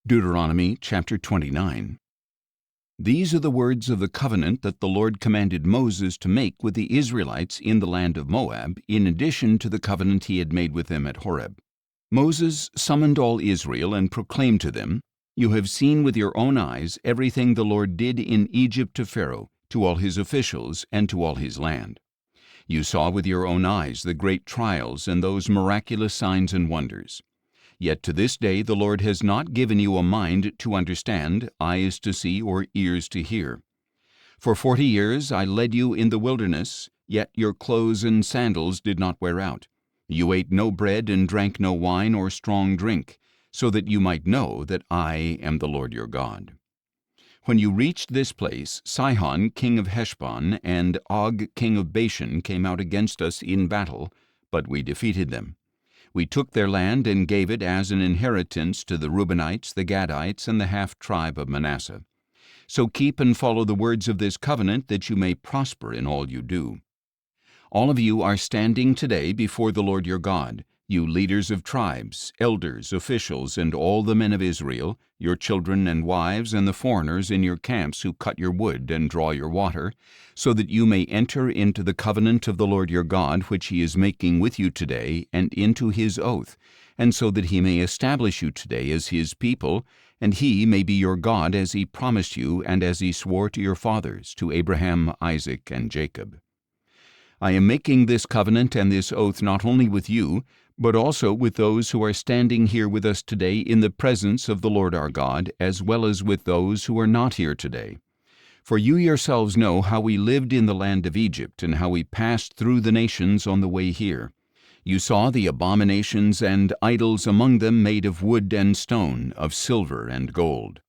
Deuteronomy chapter 29. These are the words of the covenant that the Lord commanded Moses to make with the Israelites in the land of Moab, in addition to the covenant he had made with them at Horeb. Moses summoned all Israel and proclaimed to them, "You have seen with your own eyes everything the Lord did in Egypt to Pharaoh, to all his officials, and to all his land. You saw with your own eyes the great trials and those miraculous signs and wonders. Yet to this day the Lord has not given you a mind to understand, eyes to see, or ears to hear. For 40 years I led you in the wilderness, yet your clothes and sandals did not wear out. You ate no bread and drank no wine or strong drink, so that you might know that I am the Lord your God. When you reached this place, Sihon king of Heshbon and Og king of Bashan came out against us in battle, but we defeated them. We took their land and gave it as an inheritance to the Reubenites, the Gadites, and the half-tribe of Manasseh. So keep and follow the words of this covenant, that you may prosper in all you do. All of you are standing today before the Lord your God, you leaders of tribes, elders, officials, and all the men of Israel, your children and wives, and the foreigners in your camps who cut your wood and draw your water, so that you may enter into the covenant of the Lord your God, which he is making with you today, and into his oath, and so that he may establish you today as his people, and he may be your God as he promised you and as he swore to your fathers, to Abraham, Isaac, and Jacob. I am making this covenant and this oath not only with you, but also with those who are standing here with us today in the presence of the Lord our God, as well as with those who are not here today. For you yourselves know how we lived in the land of Egypt, and how we passed through the nations on the way here. You saw the abominations and idols among them made of wood and stone, of silver and gold.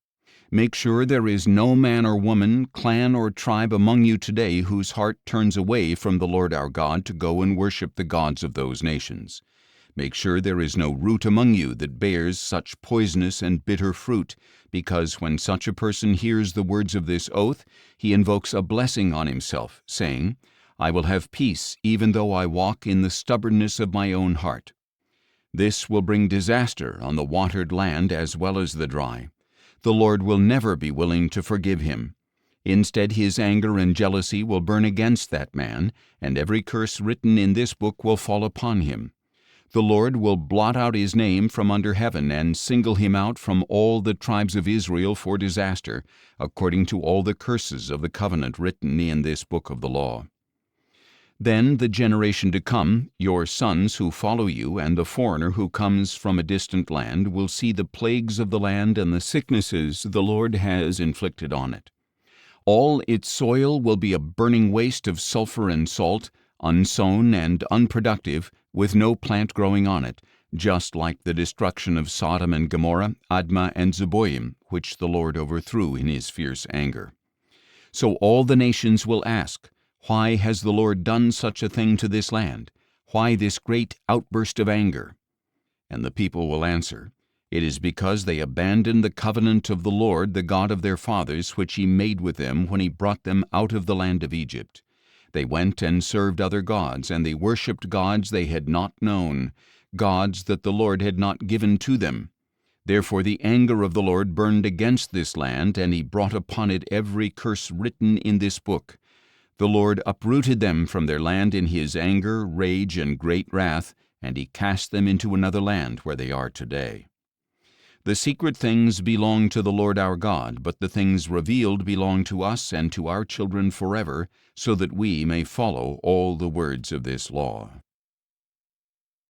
Make sure there is no man or woman, clan or tribe among you today whose heart turns away from the Lord our God to go and worship the gods of those nations. Make sure there is no root among you that bears such poisonous and bitter fruit, because when such a person hears the words of this oath, he invokes a blessing on himself, saying, "I will have peace, even though I walk in the stubbornness of my own heart." This will bring disaster on the watered land as well as the dry. The Lord will never be willing to forgive him. Instead, his anger and jealousy will burn against that man, and every curse written in this book will fall upon him. The Lord will blot out his name from under heaven and single him out from all the tribes of Israel for disaster, according to all the curses of the covenant written in this book of the law. Then the generation to come, your sons who follow you, and the foreigner who comes from a distant land, will see the plagues of the land and the sicknesses the Lord has inflicted on it. All its soil will be a burning waste of sulfur and salt, unsown and unproductive, with no plant growing on it, just like the destruction of Sodom and Gomorrah, Admah and Zeboim, which the Lord overthrew in his fierce anger. So all the nations will ask, "Why has the Lord done such a thing to this land? Why this great outburst of anger?" And the people will answer, "It is because they abandoned the covenant of the Lord, the God of their fathers, which he made with them when he brought them out of the land of Egypt. They went and served other gods, and they worshipped gods they had not known, gods that the Lord had not given to them. Therefore the anger of the Lord burned against this land, and he brought upon it every curse written in this book. The Lord uprooted them from their land in his anger, rage, and great wrath, and he cast them into another land where they are today. The secret things belong to the Lord our God, but the things revealed belong to us and to our children forever, so that we may follow all the words of this law."